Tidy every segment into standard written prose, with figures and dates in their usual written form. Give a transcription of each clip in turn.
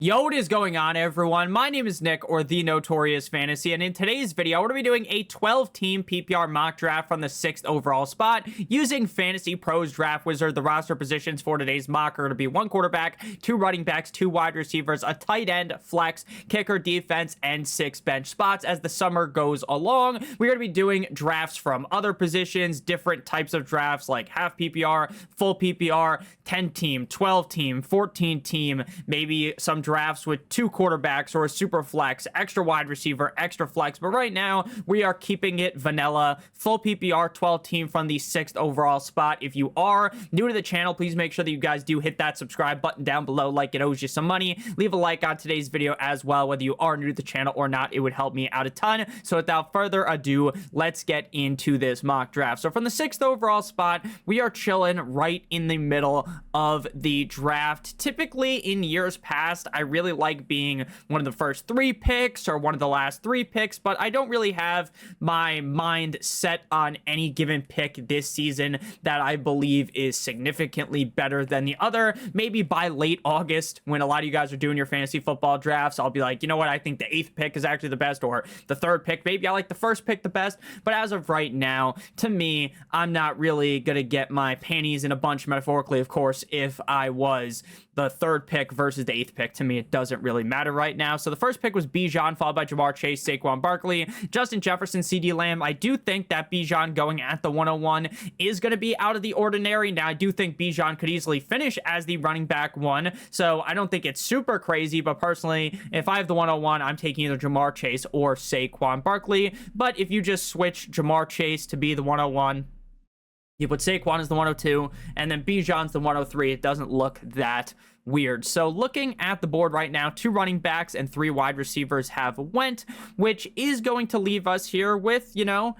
Yo, what is going on, everyone? My name is Nick, or the Notorious Fantasy, and in today's video, we're going to be doing a 12-team PPR mock draft from the 6th overall spot using FantasyPros Draft Wizard. The roster positions for today's mock are going to be 1 quarterback, 2 running backs, 2 wide receivers, a tight end, flex, kicker, defense, and 6 bench spots. As the summer goes along, we're going to be doing drafts from other positions, different types of drafts like half PPR, full PPR, 10-team, 12-team, 14-team, maybe some drafts with 2 quarterbacks or a super flex, extra wide receiver, extra flex. But right now, we are keeping it vanilla, full PPR, 12-team from the 6th overall spot. If you are new to the channel, please make sure that you guys do hit that subscribe button down below like it owes you some money. Leave a like on today's video as well, whether you are new to the channel or not. It would help me out a ton. So without further ado, let's get into this mock draft. So from the 6th overall spot, we are chilling right in the middle of the draft. Typically in years past, I really like being one of the first 3 picks or one of the last 3 picks, but I don't really have my mind set on any given pick this season that I believe is significantly better than the other. Maybe by late August, when a lot of you guys are doing your fantasy football drafts, I'll be like, you know what, I think the 8th pick is actually the best, or the 3rd pick. Maybe I like the 1st pick the best, but as of right now, to me, I'm not really gonna get my panties in a bunch, metaphorically, of course, if I was the 3rd pick versus the 8th pick. To me, it doesn't really matter right now. So the 1st pick was Bijan, followed by Ja'Marr Chase, Saquon Barkley, Justin Jefferson, CD Lamb. I do think that Bijan going at the 101 is going to be out of the ordinary. Now, I do think Bijan could easily finish as the running back 1, so I don't think it's super crazy, but personally, if I have the 101, I'm taking either Ja'Marr Chase or Saquon Barkley. But if you just switch Ja'Marr Chase to be the 101, you put Saquon as the 102, and then Bijan's the 103. It doesn't look that weird. So looking at the board right now, 2 running backs and 3 wide receivers have went, which is going to leave us here with, you know,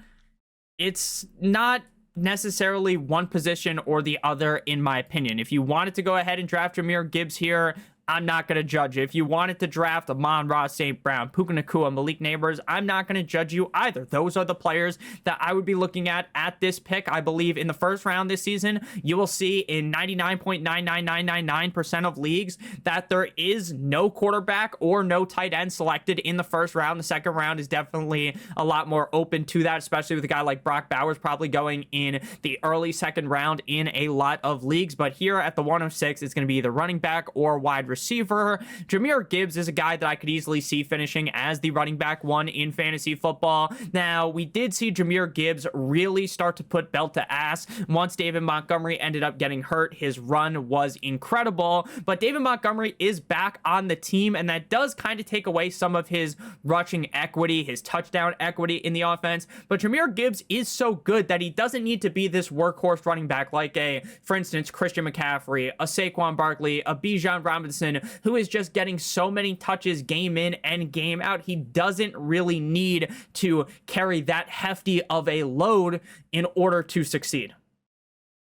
it's not necessarily one position or the other, in my opinion. If you wanted to go ahead and draft Jahmyr Gibbs here, I'm not going to judge you. If you wanted to draft Amon-Ra St. Brown, Puka Nacua, Malik Neighbors, I'm not going to judge you either. Those are the players that I would be looking at this pick. I believe in the 1st round this season, you will see in 99.99999% of leagues that there is no quarterback or no tight end selected in the 1st round. The 2nd round is definitely a lot more open to that, especially with a guy like Brock Bowers probably going in the early 2nd round in a lot of leagues. But here at the 106, it's going to be either running back or wide receiver. Jahmyr Gibbs is a guy that I could easily see finishing as the running back 1 in fantasy football. Now, we did see Jahmyr Gibbs really start to put belt to ass once David Montgomery ended up getting hurt. His run was incredible, but David Montgomery is back on the team, and that does kind of take away some of his rushing equity, his touchdown equity in the offense. But Jahmyr Gibbs is so good that he doesn't need to be this workhorse running back like for instance, Christian McCaffrey, a Saquon Barkley, a Bijan Robinson, who is just getting so many touches game in and game out. He doesn't really need to carry that hefty of a load in order to succeed.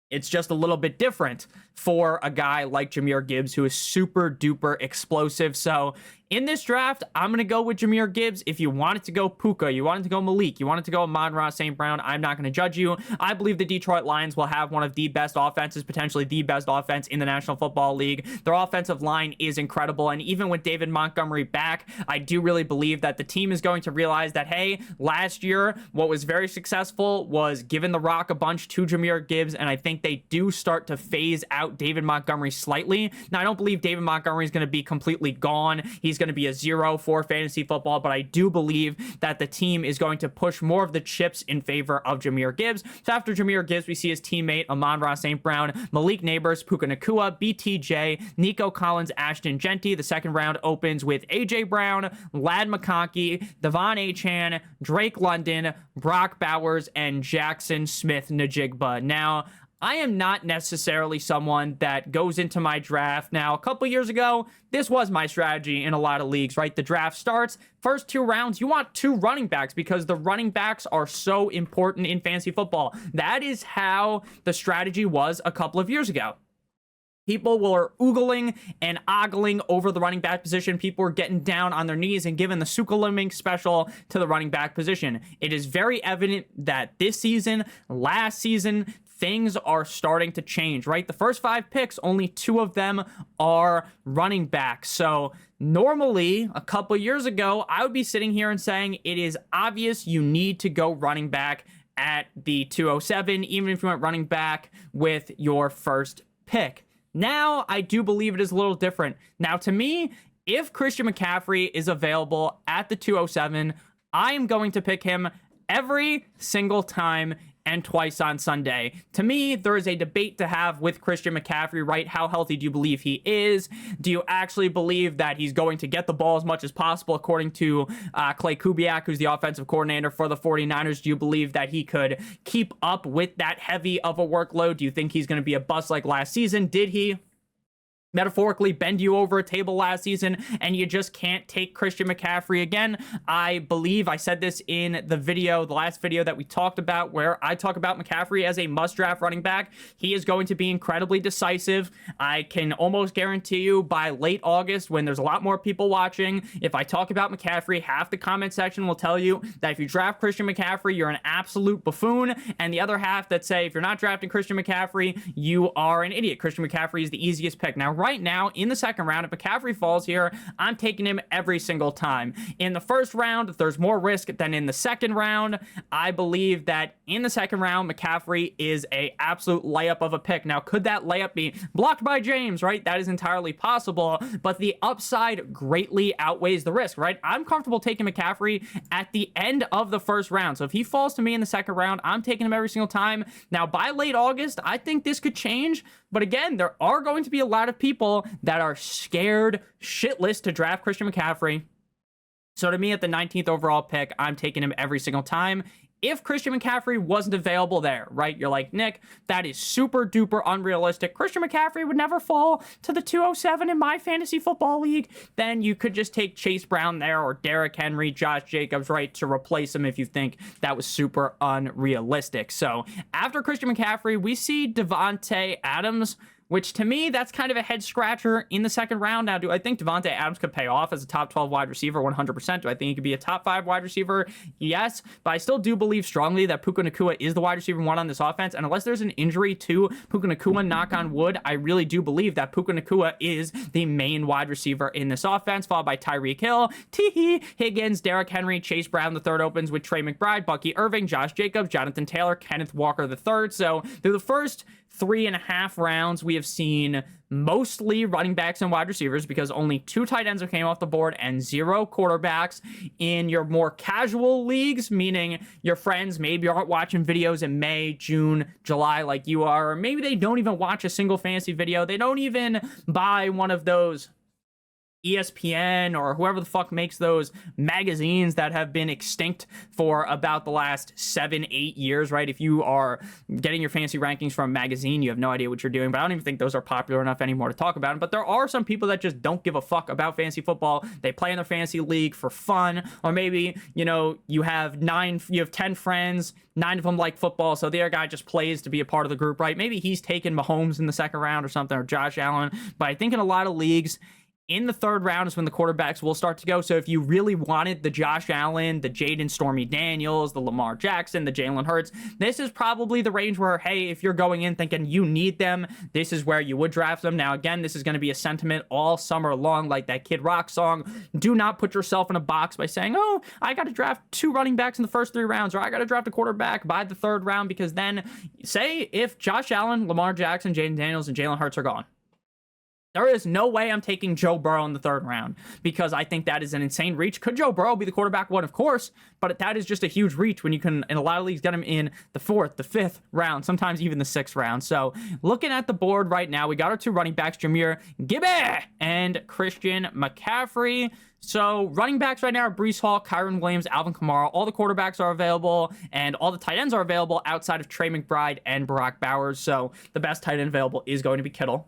It's just a little bit different for a guy like Jahmyr Gibbs, who is super duper explosive. So in this draft, I'm going to go with Jahmyr Gibbs. If you wanted to go Puka, you wanted to go Malik, you wanted to go Amon-Ra St. Brown, I'm not going to judge you. I believe the Detroit Lions will have one of the best offenses, potentially the best offense in the National Football League. Their offensive line is incredible, and even with David Montgomery back, I do really believe that the team is going to realize that, hey, last year, what was very successful was giving the rock a bunch to Jahmyr Gibbs, and I think they do start to phase out David Montgomery slightly. Now, I don't believe David Montgomery is going to be completely gone. He's going to be a 0 for fantasy football, but I do believe that the team is going to push more of the chips in favor of Jahmyr Gibbs. So after Jahmyr Gibbs, we see his teammate Amon-Ra St. Brown, Malik Neighbors, Puka Nacua, BTJ, Nico Collins, Ashton Genty. The 2nd round opens with AJ Brown, Lad McConkey, Devon Achane, Drake London, Brock Bowers, and Jackson Smith-Njigba. Now, I am not necessarily someone that goes into my draft. Now, a couple years ago, this was my strategy in a lot of leagues, right? The draft starts, first 2 rounds, you want 2 running backs because the running backs are so important in fantasy football. That is how the strategy was a couple of years ago. People were oogling and ogling over the running back position. People were getting down on their knees and giving the Sukaliming special to the running back position. It is very evident that this season, last season, things are starting to change, right? The first 5 picks, only 2 of them are running backs. So normally, a couple years ago, I would be sitting here and saying it is obvious you need to go running back at the 207, even if you went running back with your first pick. Now, I do believe it is a little different. Now, to me, if Christian McCaffrey is available at the 207, I am going to pick him every single time and twice on Sunday. To me, there is a debate to have with Christian McCaffrey, right? How healthy do you believe he is? Do you actually believe that he's going to get the ball as much as possible, according to Clay Kubiak, who's the offensive coordinator for the 49ers? Do you believe that he could keep up with that heavy of a workload? Do you think he's going to be a bust like last season? Did he metaphorically bend you over a table last season and you just can't take Christian McCaffrey again? I believe I said this in the last video that we talked about, where I talk about McCaffrey as a must-draft running back. He is going to be incredibly decisive. I can almost guarantee you by late August, when there's a lot more people watching, if I talk about McCaffrey, half the comment section will tell you that if you draft Christian McCaffrey, you're an absolute buffoon, and the other half that say if you're not drafting Christian McCaffrey, you are an idiot. Christian McCaffrey is the easiest pick. Now, right now, in the second round, if McCaffrey falls here, I'm taking him every single time. In the first round, there's more risk than in the second round. I believe that in the second round, McCaffrey is a absolute layup of a pick. Now, could that layup be blocked by James, right? That is entirely possible, but the upside greatly outweighs the risk, right? I'm comfortable taking McCaffrey at the end of the first round. So if he falls to me in the second round, I'm taking him every single time. Now, by late August, I think this could change. But again, there are going to be a lot of people that are scared shitless to draft Christian McCaffrey. So to me, at the 19th overall pick, I'm taking him every single time. If Christian McCaffrey wasn't available there, right? You're like, Nick, that is super duper unrealistic. Christian McCaffrey would never fall to the 207 in my fantasy football league. Then you could just take Chase Brown there, or Derrick Henry, Josh Jacobs, right, to replace him if you think that was super unrealistic. So after Christian McCaffrey, we see Davante Adams, which to me, that's kind of a head scratcher in the second round. Now, do I think Davante Adams could pay off as a top 12 wide receiver? 100%. Do I think he could be a top 5 wide receiver? Yes, but I still do believe strongly that Puka Nacua is the wide receiver 1 on this offense. And unless there's an injury to Puka Nacua, knock on wood, I really do believe that Puka Nacua is the main wide receiver in this offense, followed by Tyreek Hill, T. Higgins, Derrick Henry, Chase Brown. The third opens with Trey McBride, Bucky Irving, Josh Jacobs, Jonathan Taylor, Kenneth Walker the third. So through the first 3.5 rounds, we have seen mostly running backs and wide receivers, because only 2 tight ends came off the board and 0 quarterbacks. In your more casual leagues, meaning your friends maybe aren't watching videos in May, June, July like you are, or maybe they don't even watch a single fantasy video. They don't even buy one of those ESPN or whoever the fuck makes those magazines that have been extinct for about the last 7-8 years, right? If you are getting your fantasy rankings from a magazine, you have no idea what you're doing, but I don't even think those are popular enough anymore to talk about them. But there are some people that just don't give a fuck about fantasy football. They play in their fantasy league for fun, or maybe, you have 10 friends, 9 of them like football, so the other guy just plays to be a part of the group, right? Maybe he's taking Mahomes in the second round or something, or Josh Allen. But I think in a lot of leagues, in the third round is when the quarterbacks will start to go. So if you really wanted the Josh Allen, the Jaden Stormy Daniels, the Lamar Jackson, the Jalen Hurts, this is probably the range where, hey, if you're going in thinking you need them, this is where you would draft them. Now, again, this is going to be a sentiment all summer long, like that Kid Rock song. Do not put yourself in a box by saying, oh, I got to draft 2 running backs in the first 3 rounds, or I got to draft a quarterback by the third round, because then, say if Josh Allen, Lamar Jackson, Jaden Daniels, and Jalen Hurts are gone, there is no way I'm taking Joe Burrow in the third round, because I think that is an insane reach. Could Joe Burrow be the quarterback 1? Of course, but that is just a huge reach when you can, in a lot of leagues, get him in the 4th, the 5th round, sometimes even the 6th round. So looking at the board right now, we got our 2 running backs, Jahmyr Gibbs and Christian McCaffrey. So running backs right now are Breece Hall, Kyron Williams, Alvin Kamara. All the quarterbacks are available, and all the tight ends are available outside of Trey McBride and Brock Bowers. So the best tight end available is going to be Kittle.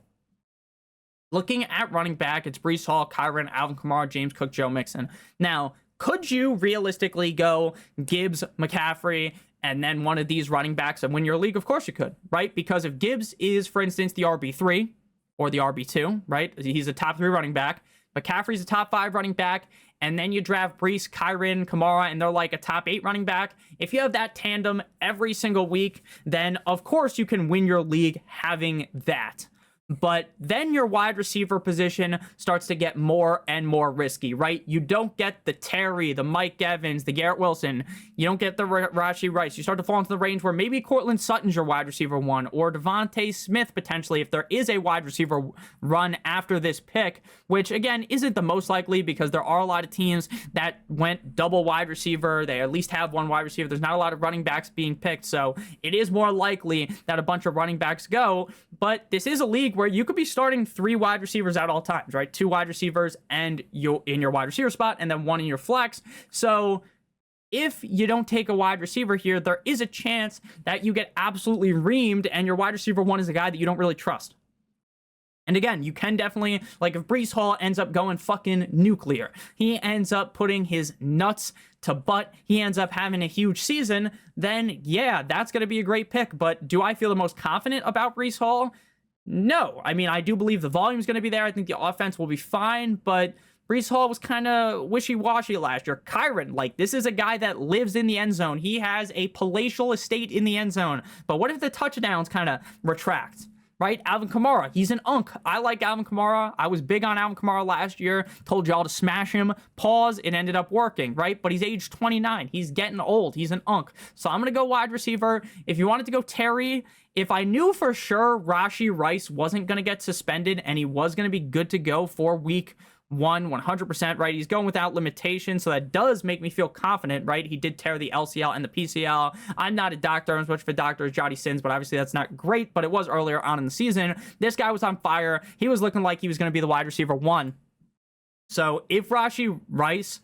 Looking at running back, it's Breece Hall, Kyron, Alvin Kamara, James Cook, Joe Mixon. Now, could you realistically go Gibbs, McCaffrey, and then one of these running backs and win your league? Of course you could, right? Because if Gibbs is, for instance, the RB3 or the RB2, right? He's a top 3 running back. McCaffrey's a top 5 running back, and then you draft Breece, Kyren, Kamara, and they're like a top 8 running back. If you have that tandem every single week, then of course you can win your league having that. But then your wide receiver position starts to get more and more risky, right? You don't get the Terry, the Mike Evans, the Garrett Wilson. You don't get the Rashee Rice. You start to fall into the range where maybe Cortland Sutton's your wide receiver 1, or Devontae Smith potentially if there is a wide receiver run after this pick, which again isn't the most likely because there are a lot of teams that went double wide receiver. They at least have one wide receiver. There's not a lot of running backs being picked, so it is more likely that a bunch of running backs go. But this is a league where you could be starting 3 wide receivers at all times, right? 2 wide receivers and you in your wide receiver spot, and then 1 in your flex. So if you don't take a wide receiver here, there is a chance that you get absolutely reamed and your wide receiver 1 is a guy that you don't really trust. And again, you can definitely, like if Breece Hall ends up going fucking nuclear, he ends up putting his nuts to butt, he ends up having a huge season, then yeah, that's going to be a great pick. But do I feel the most confident about Breece Hall? No. I mean, I do believe the volume is going to be there. I think the offense will be fine, but Breece Hall was kind of wishy-washy last year. Kyren, like, this is a guy that lives in the end zone. He has a palatial estate in the end zone. But what if the touchdowns kind of retract? Right? Alvin Kamara, he's an unk. I like Alvin Kamara. I was big on Alvin Kamara last year. Told y'all to smash him. Pause. It ended up working, right? But he's age 29. He's getting old. He's an unk. So I'm going to go wide receiver. If you wanted to go Terry, if I knew for sure Rashee Rice wasn't going to get suspended and he was going to be good to go for week 100%, right? He's going without limitation, so that does make me feel confident, right? He did tear the LCL and the PCL. I'm not a doctor. I'm as much of a doctor as Jody Sins, but obviously that's not great, but it was earlier on in the season. This guy was on fire. He was looking like he was going to be the wide receiver 1. So if Rashee Rice,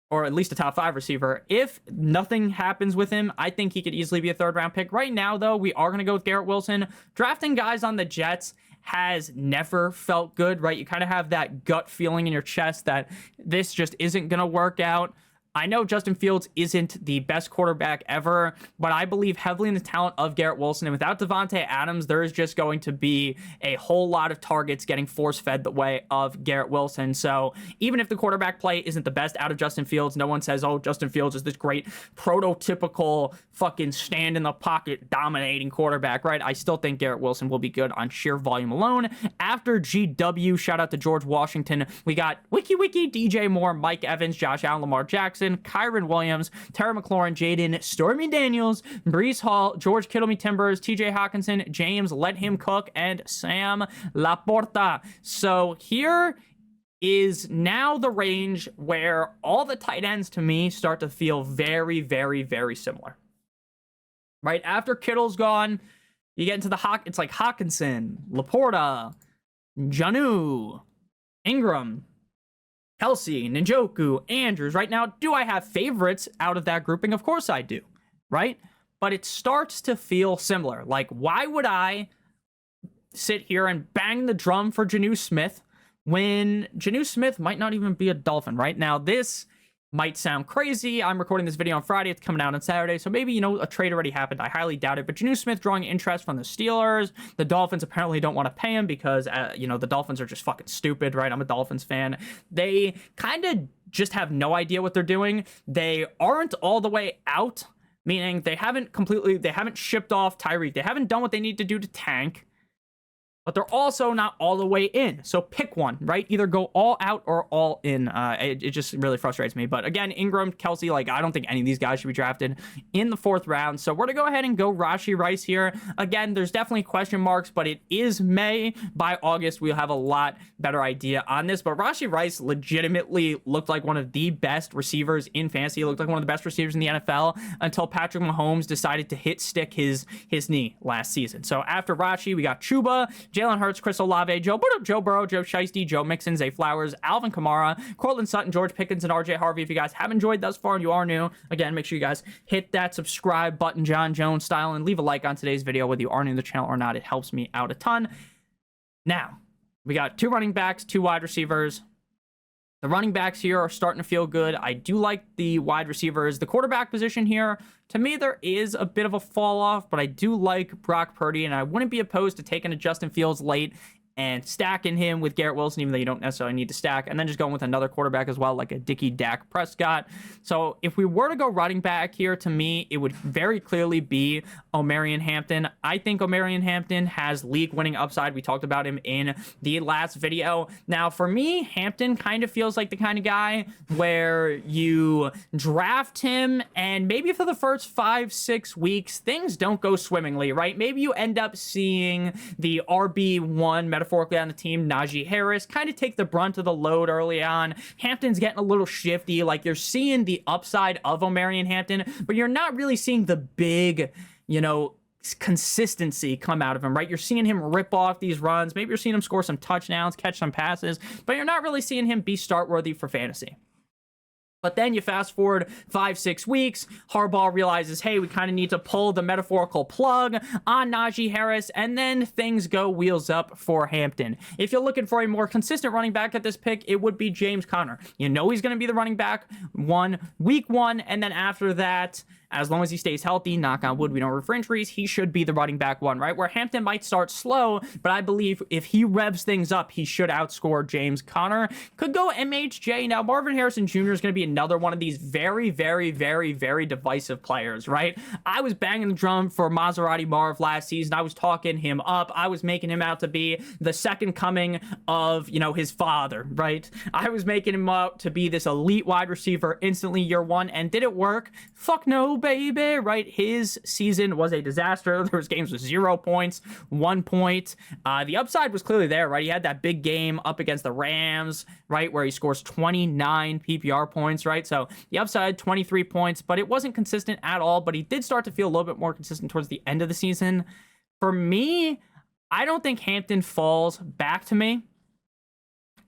or at least a top 5 receiver, if nothing happens with him, I think he could easily be a 3rd round pick. Right now, though, we are going to go with Garrett Wilson. Drafting guys on the Jets has never felt good, right? You kind of have that gut feeling in your chest that this just isn't going to work out. I know Justin Fields isn't the best quarterback ever, but I believe heavily in the talent of Garrett Wilson. And without Devontae Adams, there is just going to be a whole lot of targets getting force-fed the way of Garrett Wilson. So even if the quarterback play isn't the best out of Justin Fields, no one says, oh, Justin Fields is this great prototypical fucking stand-in-the-pocket dominating quarterback, right? I still think Garrett Wilson will be good on sheer volume alone. After GW, shout out to George Washington, we got Wiki, DJ Moore, Mike Evans, Josh Allen, Lamar Jackson, Kyren Williams, Terry McLaurin, Jaden, Stormy Daniels, Breece Hall, George Kittle Timbers, TJ Hawkinson, James Let Him Cook, and Sam Laporta. So here is now the range where all the tight ends to me start to feel very, very, very similar. Right after Kittle's gone, you get into the it's like Hawkinson, Laporta, Janu, Ingram, Kelsey, Njoku, Andrews. Right now, do I have favorites out of that grouping? Of course I do, right? But it starts to feel similar. Like, why would I sit here and bang the drum for Jonnu Smith when Jonnu Smith might not even be a Dolphin? Right now, this might sound crazy. I'm recording this video on Friday. It's coming out on Saturday. So maybe, a trade already happened. I highly doubt it. But Jonnu Smith drawing interest from the Steelers. The Dolphins apparently don't want to pay him because, the Dolphins are just fucking stupid, right? I'm a Dolphins fan. They kind of just have no idea what they're doing. They aren't all the way out, meaning they haven't shipped off Tyreek. They haven't done what they need to do to tank. But they're also not all the way in. So pick one, right? Either go all out or all in. It just really frustrates me. But again, Ingram, Kelsey, I don't think any of these guys should be drafted in the 4th round. So we're going to go ahead and go Rashee Rice here. Again, there's definitely question marks, but it is May. By August, we'll have a lot better idea on this. But Rashee Rice legitimately looked like one of the best receivers in fantasy. He looked like one of the best receivers in the NFL until Patrick Mahomes decided to stick his knee last season. So after Rashee, we got Chuba, Jalen Hurts, Chris Olave, Joe Burrow, Joe Shiesty, Joe Mixon, Zay Flowers, Alvin Kamara, Cortland Sutton, George Pickens, and RJ Harvey. If you guys have enjoyed thus far and you are new, again, make sure you guys hit that subscribe button, John Jones style, and leave a like on today's video, whether you are new to the channel or not. It helps me out a ton. Now, we got 2 running backs, 2 wide receivers. The running backs here are starting to feel good. I do like the wide receivers. The quarterback position here, to me, there is a bit of a fall off, but I do like Brock Purdy, and I wouldn't be opposed to taking a Justin Fields late and stacking him with Garrett Wilson, even though you don't necessarily need to stack, and then just going with another quarterback as well, like a Dickie Dak Prescott. So if we were to go running back here, to me, it would very clearly be Omarion Hampton. I think Omarion Hampton has league-winning upside. We talked about him in the last video. Now, for me, Hampton kind of feels like the kind of guy where you draft him, and maybe for the first 5-6 weeks, things don't go swimmingly, right? Maybe you end up seeing the RB1 metaphorically on the team, Najee Harris, kind of take the brunt of the load early on. Hampton's getting a little shifty. Like, you're seeing the upside of Omarion Hampton, but you're not really seeing the big, consistency come out of him, right? You're seeing him rip off these runs. Maybe you're seeing him score some touchdowns, catch some passes, but you're not really seeing him be start worthy for fantasy. But then you fast forward 5-6 weeks, Harbaugh realizes, hey, we kind of need to pull the metaphorical plug on Najee Harris, and then things go wheels up for Hampton. If you're looking for a more consistent running back at this pick, it would be James Conner. You know he's going to be the running back week one, and then after that, as long as he stays healthy, knock on wood, we don't root for injuries, he should be the running back one, right? Where Hampton might start slow, but I believe if he revs things up, he should outscore James Conner. Could go MHJ. Now, Marvin Harrison Jr. is going to be another one of these very, very, very, very divisive players, right? I was banging the drum for Maserati Marv last season. I was talking him up. I was making him out to be the second coming of, his father, right? I was making him out to be this elite wide receiver instantly year one, and did it work? Fuck no, baby, right? His season was a disaster. There was games with 0 points, 1 point. The upside was clearly there, right? He had that big game up against the Rams, right, where he scores 29 PPR points, right? So the upside, 23 points, but it wasn't consistent at all, but he did start to feel a little bit more consistent towards the end of the season. For me, I don't think Hampton falls back to me.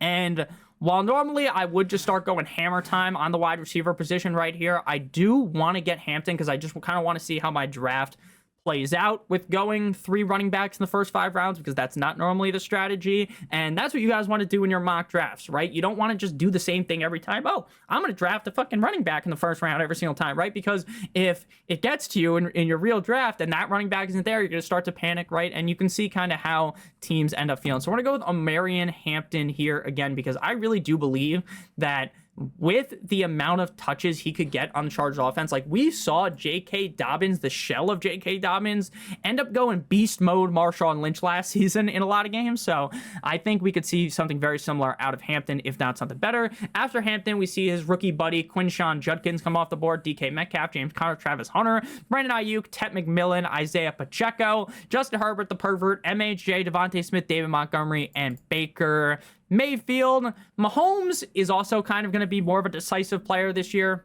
And while normally I would just start going hammer time on the wide receiver position right here, I do want to get Hampton because I just kind of want to see how my draft plays out with going 3 running backs in the first 5 rounds, because that's not normally the strategy, and that's what you guys want to do in your mock drafts, right? You don't want to just do the same thing every time. Oh, I'm going to draft a fucking running back in the first round every single time, right? Because if it gets to you in your real draft and that running back isn't there, you're going to start to panic, right? And you can see kind of how teams end up feeling. So I want to go with Omarion Hampton here again, because I really do believe that with the amount of touches he could get on the Chargers offense, like we saw J.K. Dobbins, the shell of J.K. Dobbins, end up going beast mode Marshawn Lynch last season in a lot of games. So I think we could see something very similar out of Hampton, if not something better. After Hampton, we see his rookie buddy Quinshawn Judkins come off the board, DK Metcalf, James Conner, Travis Hunter, Brandon Ayuk, Tet McMillan, Isaiah Pacheco, Justin Herbert, the pervert, MHJ, Devontae Smith, David Montgomery, and Baker Mayfield. Mahomes is also kind of going to be more of a decisive player this year.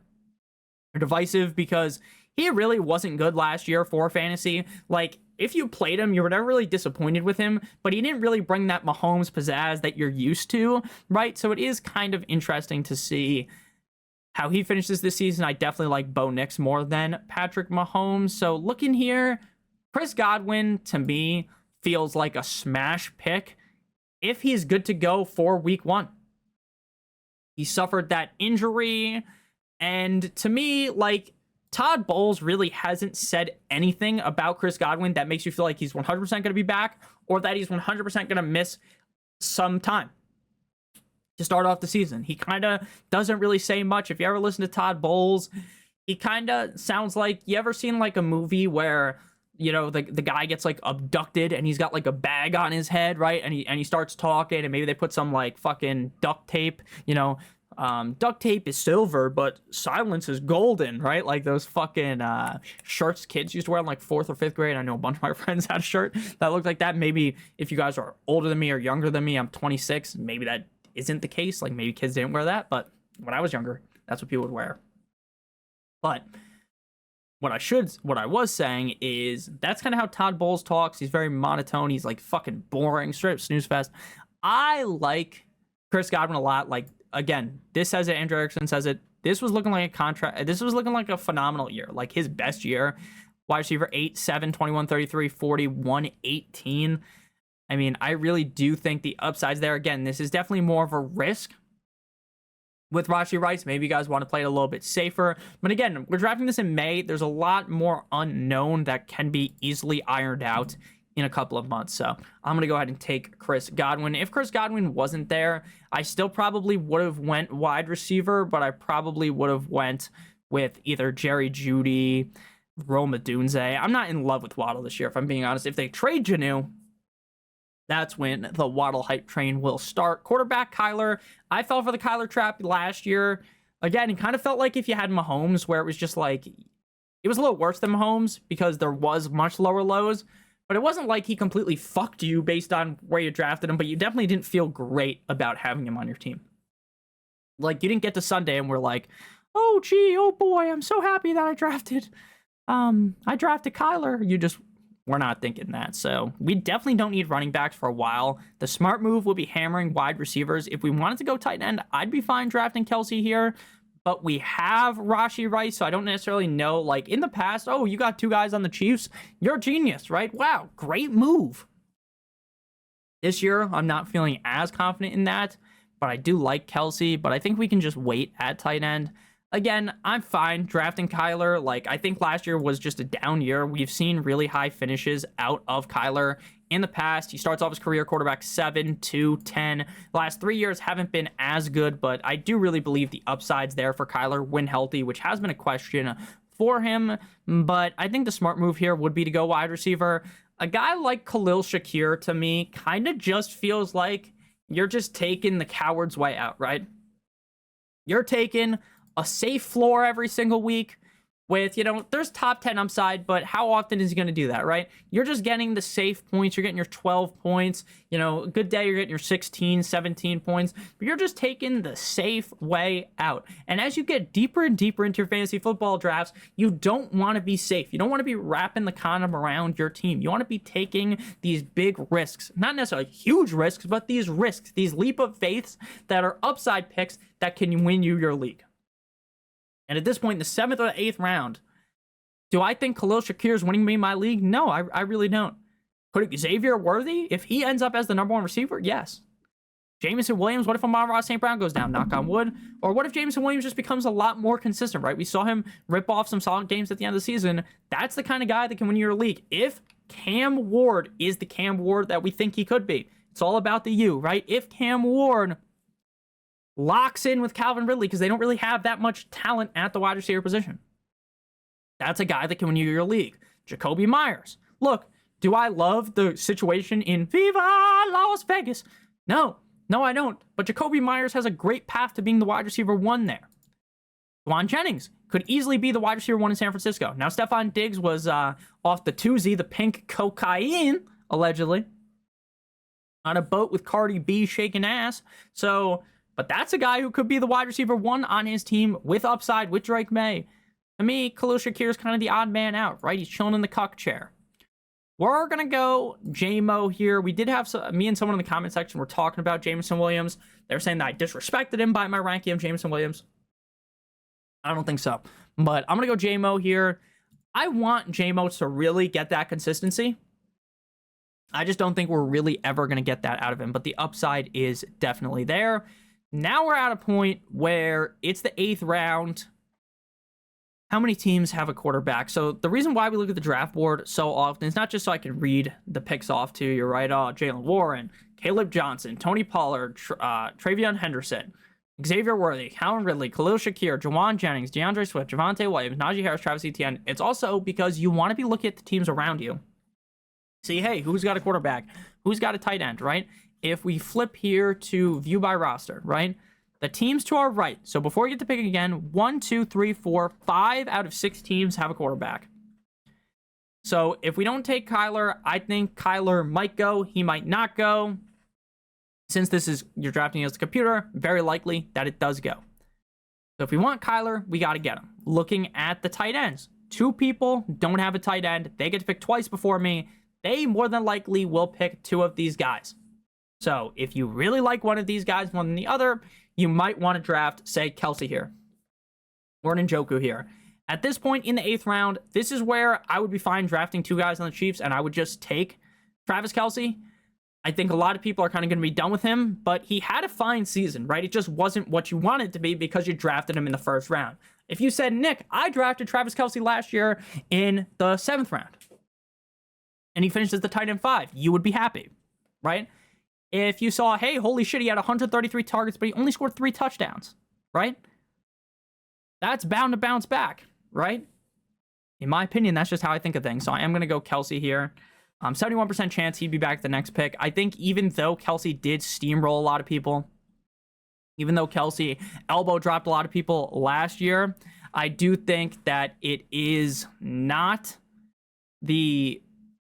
Divisive because he really wasn't good last year for fantasy. Like, if you played him, you were never really disappointed with him, but he didn't really bring that Mahomes pizzazz that you're used to, right? So it is kind of interesting to see how he finishes this season. I definitely like Bo Nix more than Patrick Mahomes. So looking here, Chris Godwin, to me, feels like a smash pick if he's good to go for week 1. He suffered that injury, and to me, like, Todd Bowles really hasn't said anything about Chris Godwin that makes you feel like he's 100% going to be back, or that he's 100% going to miss some time to start off the season. He kind of doesn't really say much. If you ever listen to Todd Bowles, he kind of sounds like, you ever seen like a movie where the guy gets like abducted and he's got like a bag on his head, right? And he starts talking, and maybe they put some like fucking duct tape, duct tape is silver, but silence is golden, right? Like those fucking shirts kids used to wear in like 4th or 5th grade. I know a bunch of my friends had a shirt that looked like that. Maybe if you guys are older than me or younger than me, I'm 26, maybe that isn't the case. Like maybe kids didn't wear that, but when I was younger, that's what people would wear. But what I was saying is that's kind of how Todd Bowles talks. He's very monotone. He's like fucking boring, straight up snooze fest. I like Chris Godwin a lot. Like, again, this says it, Andrew Erickson says it. This was looking like a contract. This was looking like a phenomenal year, like his best year. Wide receiver 8, 7, 21, 33, 40, 118. I mean, I really do think the upside's there. Again, this is definitely more of a risk with Rashee Rice. Maybe you guys want to play it a little bit safer. But again, we're drafting this in May. There's a lot more unknown that can be easily ironed out in a couple of months. So I'm going to go ahead and take Chris Godwin. If Chris Godwin wasn't there, I still probably would have went wide receiver, but I probably would have went with either Jerry Jeudy, Rome Odunze. I'm not in love with Waddle this year, if I'm being honest. If they trade Janu, that's when the Waddle hype train will start. Quarterback, Kyler. I fell for the Kyler trap last year. Again, it kind of felt like if you had Mahomes, where it was just like, it was a little worse than Mahomes because there was much lower lows, but it wasn't like he completely fucked you based on where you drafted him, but you definitely didn't feel great about having him on your team. Like, you didn't get to Sunday and we're like, oh, gee, oh boy, I'm so happy that I drafted Kyler. You just we're not thinking that. So we definitely don't need running backs for a while. The smart move would be hammering wide receivers. If we wanted to go tight end, I'd be fine drafting Kelsey here. But we have Rashee Rice, so I don't necessarily know. Like, in the past, oh, you got 2 guys on the Chiefs. You're a genius, right? Wow, great move. This year, I'm not feeling as confident in that, but I do like Kelsey. But I think we can just wait at tight end. Again, I'm fine drafting Kyler. Like, I think last year was just a down year. We've seen really high finishes out of Kyler in the past. He starts off his career quarterback 7, 2, 10. The last 3 years haven't been as good, but I do really believe the upside's there for Kyler when healthy, which has been a question for him. But I think the smart move here would be to go wide receiver. A guy like Khalil Shakir, to me, kind of just feels like you're just taking the coward's way out, right? You're taking a safe floor every single week with, there's top 10 upside, but how often is he going to do that, right? You're just getting the safe points. You're getting your 12 points. A good day, you're getting your 16, 17 points, but you're just taking the safe way out. And as you get deeper and deeper into your fantasy football drafts, you don't want to be safe. You don't want to be wrapping the condom around your team. You want to be taking these big risks, not necessarily huge risks, but these risks, these leap of faiths that are upside picks that can win you your league. And at this point, in the 7th or the 8th round, do I think Khalil Shakir is winning me my league? No, I really don't. Could Xavier Worthy, if he ends up as the number 1 receiver? Yes. Jameson Williams, what if Amon-Ra St. Brown goes down? Knock on wood. Or what if Jameson Williams just becomes a lot more consistent, right? We saw him rip off some solid games at the end of the season. That's the kind of guy that can win your league. If Cam Ward is the Cam Ward that we think he could be. It's all about the U, right? If Cam Ward locks in with Calvin Ridley because they don't really have that much talent at the wide receiver position, that's a guy that can win you your league. Jacoby Myers. Look, do I love the situation in Viva Las Vegas? No, I don't. But Jacoby Myers has a great path to being the wide receiver 1 there. Juwan Jennings could easily be the wide receiver 1 in San Francisco. Now, Stephon Diggs was off the Tuesday, the pink cocaine, allegedly, on a boat with Cardi B shaking ass. But that's a guy who could be the wide receiver 1 on his team with upside, with Drake May. To me, Khalil Shakir is kind of the odd man out, right? He's chilling in the cuck chair. We're going to go J-Mo here. We did have me and someone in the comment section were talking about Jameson Williams. They were saying that I disrespected him by my ranking of Jameson Williams. I don't think so. But I'm going to go J-Mo here. I want J-Mo to really get that consistency. I just don't think we're really ever going to get that out of him. But the upside is definitely there. Now we're at a point where it's the 8th round. How many teams have a quarterback? So the reason why we look at the draft board so often is not just so I can read the picks off to you, right? Oh, Jalen Warren, Caleb Johnson, Tony Pollard, Travion Henderson, Xavier Worthy, Calvin Ridley, Khalil Shakir, Juwan Jennings, DeAndre Swift, Javonte Williams, Najee Harris, Travis Etienne. It's also because you want to be looking at the teams around you. See, hey, who's got a quarterback? Who's got a tight end, right? If we flip here to view by roster, right? The teams to our right. So before we get to picking again, 1, 2, 3, 4, 5 out of 6 teams have a quarterback. So if we don't take Kyler, I think Kyler might go. He might not go. Since this is, you're drafting as a computer, very likely that it does go. So if we want Kyler, we got to get him. Looking at the tight ends. 2 people don't have a tight end. They get to pick twice before me. They more than likely will pick 2 of these guys. So if you really like one of these guys more than the other, you might want to draft, say, Kelsey here or Njoku here. At this point in the 8th round, this is where I would be fine drafting 2 guys on the Chiefs, and I would just take Travis Kelce. I think a lot of people are kind of going to be done with him, but he had a fine season, right? It just wasn't what you wanted to be because you drafted him in the 1st round. If you said, Nick, I drafted Travis Kelce last year in the 7th round, and he finished as the tight end 5, you would be happy, right? If you saw, hey, holy shit, he had 133 targets, but he only scored 3 touchdowns, right? That's bound to bounce back, right? In my opinion, that's just how I think of things. So I am going to go Kelsey here. 71% chance he'd be back the next pick. I think even though Kelsey did steamroll a lot of people, even though Kelsey elbow dropped a lot of people last year, I do think that it is not the,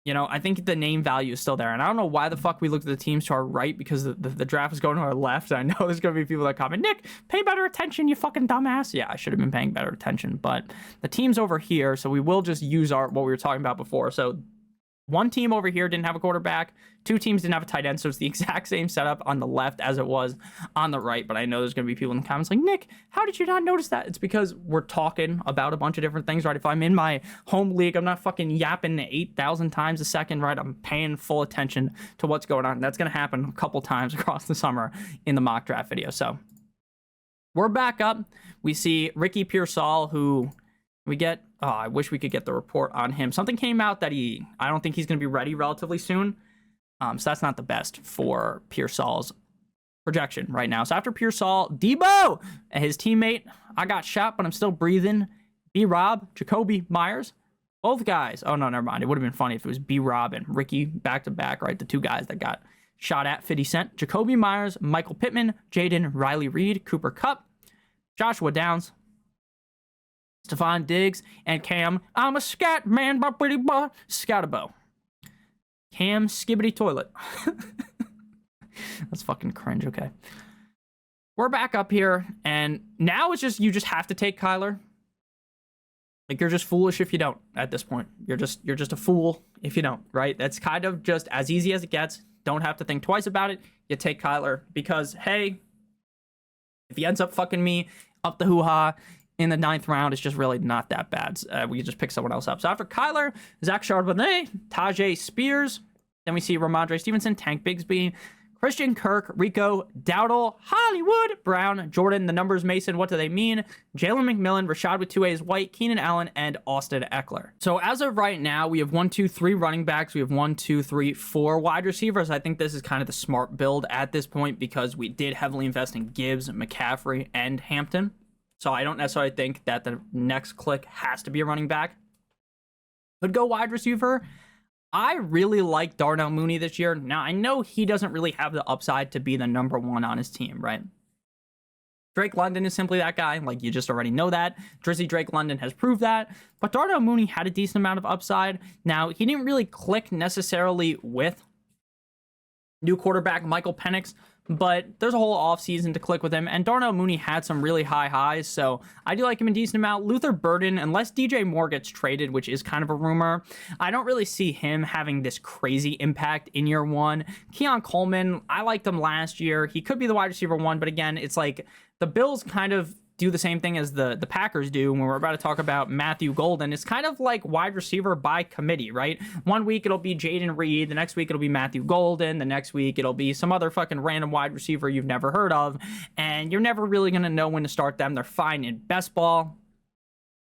I think the name value is still there. And I don't know why the fuck we looked at the teams to our right, because the draft is going to our left. I know there's going to be people that comment, Nick, pay better attention, you fucking dumbass. Yeah, I should have been paying better attention. But the team's over here, so we will just use what we were talking about before. So one team over here didn't have a quarterback. 2 teams didn't have a tight end. So it's the exact same setup on the left as it was on the right. But I know there's going to be people in the comments like, Nick, how did you not notice that? It's because we're talking about a bunch of different things, right? If I'm in my home league, I'm not fucking yapping 8,000 times a second, right? I'm paying full attention to what's going on. That's going to happen a couple times across the summer in the mock draft video. So we're back up. We see Ricky Pearsall, who we get, I wish we could get the report on him. Something came out that I don't think he's going to be ready relatively soon. So that's not the best for Pearsall's projection right now. So after Pearsall, Debo and his teammate, I got shot, but I'm still breathing. B-Rob, Jacoby Myers, both guys. Oh, no, never mind. It would have been funny if it was B-Rob and Ricky back-to-back, right? The 2 guys that got shot at 50 Cent. Jacoby Myers, Michael Pittman, Jaden Riley Reed, Cooper Kupp, Joshua Downs, Stephon Diggs, and Cam, I'm a scat man, but pretty boy, Scoutabo. Cam Skibbity Toilet. That's fucking cringe, okay. We're back up here, and now it's just, you just have to take Kyler. Like, you're just foolish if you don't at this point. You're just a fool if you don't, right? That's kind of just as easy as it gets. Don't have to think twice about it. You take Kyler because, hey, if he ends up fucking me up the hoo-ha in the 9th round, it's just really not that bad. We can just pick someone else up. So after Kyler, Zach Charbonnet, Tajay Spears, then we see Ramondre Stevenson, Tank Bigsby, Christian Kirk, Rico Dowdle, Hollywood Brown, Jordan, the numbers Mason, what do they mean? Jalen McMillan, Rashad with 2 A's, White, Keenan Allen, and Austin Eckler. So as of right now, we have 1, 2, 3 running backs. We have 1, 2, 3, 4 wide receivers. I think this is kind of the smart build at this point because we did heavily invest in Gibbs, McCaffrey, and Hampton. So I don't necessarily think that the next click has to be a running back. Could go wide receiver. I really like Darnell Mooney this year. Now, I know he doesn't really have the upside to be the number 1 on his team, right? Drake London is simply that guy. Like, you just already know that. Drizzy Drake London has proved that. But Darnell Mooney had a decent amount of upside. Now, he didn't really click necessarily with new quarterback Michael Penix, but there's a whole offseason to click with him, and Darnell Mooney had some really high highs, so I do like him a decent amount. Luther Burden, unless DJ Moore gets traded, which is kind of a rumor, I don't really see him having this crazy impact in year 1. Keon Coleman, I liked him last year. He could be the wide receiver 1, but again, it's like the Bills kind of do the same thing as the Packers do when we're about to talk about Matthew Golden. It's kind of like wide receiver by committee, right? One week it'll be Jaden Reed, the next week it'll be Matthew Golden, the next week it'll be some other fucking random wide receiver you've never heard of, and you're never really going to know when to start them. They're fine in best ball.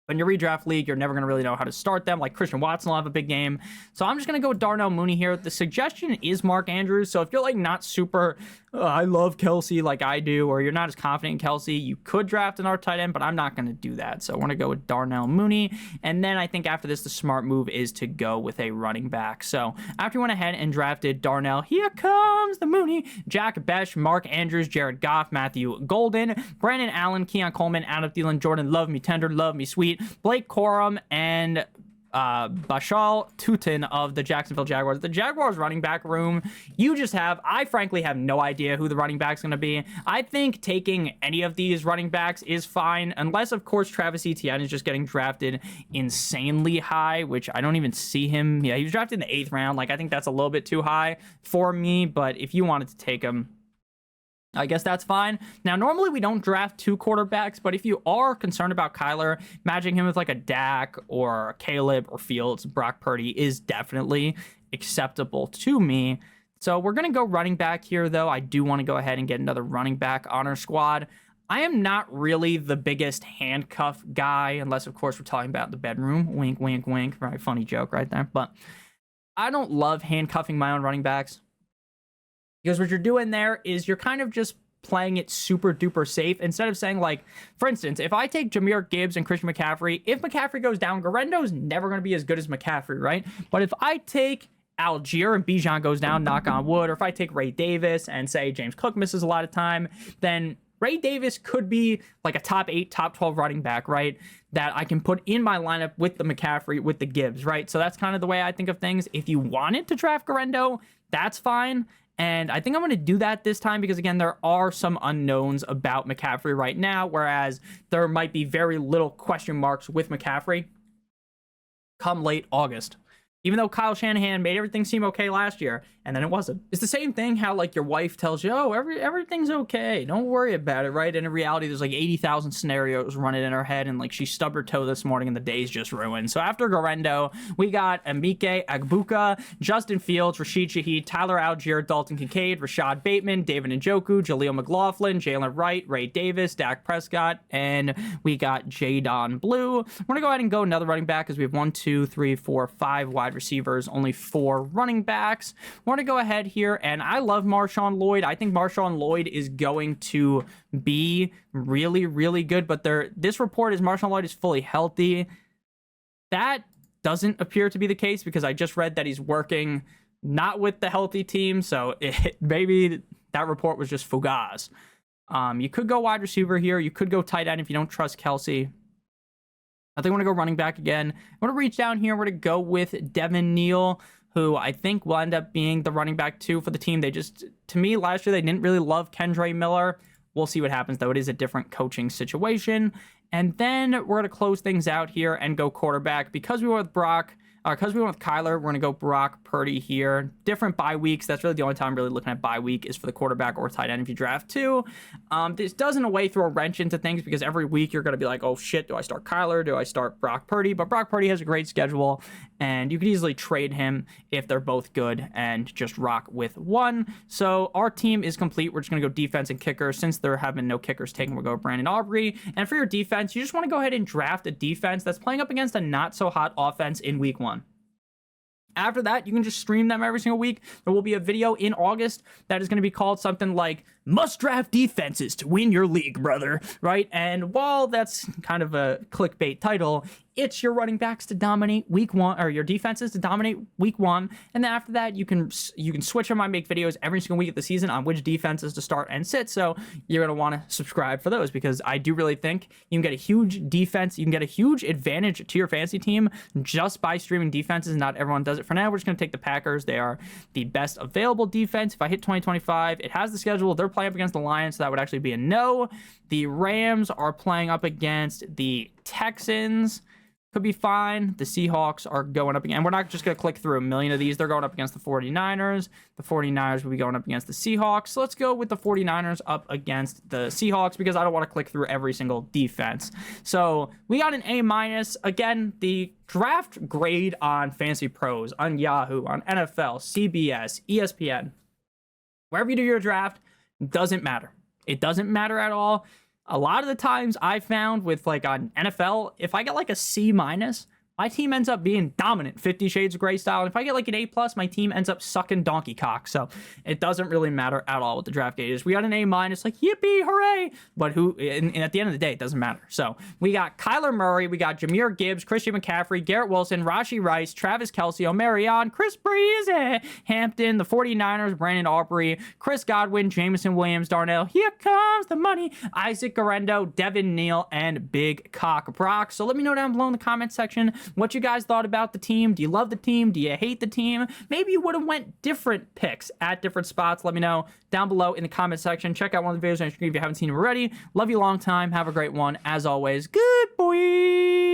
In your redraft league, you're never going to really know how to start them. Like Christian Watson will have a big game. So I'm just going to go with Darnell Mooney here. The suggestion is Mark Andrews. So if you're like not super, I love Kelsey like I do, or you're not as confident in Kelsey, you could draft another tight end, but I'm not going to do that. So I want to go with Darnell Mooney. And then I think after this, the smart move is to go with a running back. So after you went ahead and drafted Darnell, here comes the Mooney, Jack Besh, Mark Andrews, Jared Goff, Matthew Golden, Brandon Allen, Keon Coleman, Adam Thielen, Jordan, love me tender, love me sweet, Blake Corum, and Bashal Tutin of the Jacksonville Jaguars. The Jaguars running back room, you just have, I frankly have no idea who the running back's going to be. I think taking any of these running backs is fine, unless, of course, Travis Etienne is just getting drafted insanely high, which I don't even see him. Yeah, he was drafted in the 8th round. Like, I think that's a little bit too high for me, but if you wanted to take him, I guess that's fine. Now, normally we don't draft 2 quarterbacks, but if you are concerned about Kyler, matching him with like a Dak or Caleb or Fields, Brock Purdy is definitely acceptable to me. So we're going to go running back here, though. I do want to go ahead and get another running back on our squad. I am not really the biggest handcuff guy, unless, of course, we're talking about the bedroom. Wink, wink, wink. Right, funny joke right there. But I don't love handcuffing my own running backs, because what you're doing there is you're kind of just playing it super duper safe instead of saying, like, for instance, if I take Jahmyr Gibbs and Christian McCaffrey, if McCaffrey goes down, Garendo's never going to be as good as McCaffrey, right? But if I take Algier and Bijan goes down, knock on wood, or if I take Ray Davis and say James Cook misses a lot of time, then Ray Davis could be like a top 8, top 12 running back, right? That I can put in my lineup with the McCaffrey, with the Gibbs, right? So that's kind of the way I think of things. If you wanted to draft Garendo, that's fine. And I think I'm going to do that this time because, again, there are some unknowns about McCaffrey right now, whereas there might be very little question marks with McCaffrey come late August. Even though Kyle Shanahan made everything seem okay last year, and then it wasn't. It's the same thing how, like, your wife tells you, oh, everything's okay, don't worry about it, right? And in reality, there's, like, 80,000 scenarios running in her head, and, like, she stubbed her toe this morning, and the day's just ruined. So after Garendo, we got Emike Egbuka, Justin Fields, Rashid Shaheed, Tyler Algier, Dalton Kincaid, Rashad Bateman, David Njoku, Jaleel McLaughlin, Jalen Wright, Ray Davis, Dak Prescott, and we got Jadon Blue. We're going to go ahead and go another running back because we have 1, 2, 3, 4, 5 wide receivers, only 4 running backs. We're going to go ahead here, and I love Marshawn Lloyd. I think Marshawn Lloyd is going to be really, really good, but this report is Marshawn Lloyd is fully healthy. That doesn't appear to be the case because I just read that he's working not with the healthy team, so maybe that report was just fugaz. You could go wide receiver here. You could go tight end if you don't trust Kelsey. I think I want to go running back again. I want to reach down here. We're going to go with Devin Neal, who I think will end up being the running back 2 for the team. To me, last year, they didn't really love Kendre Miller. We'll see what happens, though. It is a different coaching situation. And then we're going to close things out here and go quarterback. Because we went with Kyler, we're going to go Brock Purdy here. Different bye weeks. That's really the only time I'm really looking at bye week is for the quarterback or tight end if you draft 2. This does in a way throw a wrench into things because every week you're going to be like, oh shit, do I start Kyler? Do I start Brock Purdy? But Brock Purdy has a great schedule and you could easily trade him if they're both good and just rock with one. So our team is complete. We're just going to go defense and kicker. Since there have been no kickers taken, we'll go Brandon Aubrey. And for your defense, you just want to go ahead and draft a defense that's playing up against a not so hot offense in week 1. After that, you can just stream them every single week. There will be a video in August that is going to be called something like must draft defenses to win your league, brother, right? And while that's kind of a clickbait title, it's your running backs to dominate week 1, or your defenses to dominate week 1. And then after that, you can switch them. I make videos every single week of the season on which defenses to start and sit. So you're going to want to subscribe for those because I do really think you can get a huge defense. You can get a huge advantage to your fantasy team just by streaming defenses. Not everyone does it. For now, we're just going to take the Packers. They are the best available defense. If I hit 2025, it has the schedule. They're playing up against the Lions, so that would actually be a no. The Rams are playing up against the Texans. Could be fine. The Seahawks are going up again. We're not just going to click through a million of these. They're going up against the 49ers. The 49ers will be going up against the Seahawks. So let's go with the 49ers up against the Seahawks because I don't want to click through every single defense. So we got an A-. Again, the draft grade on Fantasy Pros, on Yahoo, on NFL, CBS, ESPN, wherever you do your draft, doesn't matter. It doesn't matter at all. A lot of the times I found with like on NFL, if I get like a C-, my team ends up being dominant, 50 Shades of Grey style. And if I get like an A+, my team ends up sucking donkey cock. So it doesn't really matter at all what the draft grade is. We got an A-, like yippee, hooray. But and at the end of the day, it doesn't matter. So we got Kyler Murray, we got Jahmyr Gibbs, Christian McCaffrey, Garrett Wilson, Rashee Rice, Travis Kelce, Omarion, Chris Breeze, Hampton, the 49ers, Brandon Aubrey, Chris Godwin, Jameson Williams, Darnell, here comes the money, Isaac Garendo, Devin Neal, and Big Cock Brock. So let me know down below in the comment section what you guys thought about the team. Do you love the team? Do you hate the team? Maybe you would have went different picks at different spots. Let me know down below in the comment section. Check out one of the videos on screen if you haven't seen them already. Love you long time. Have a great one. As always, good boy.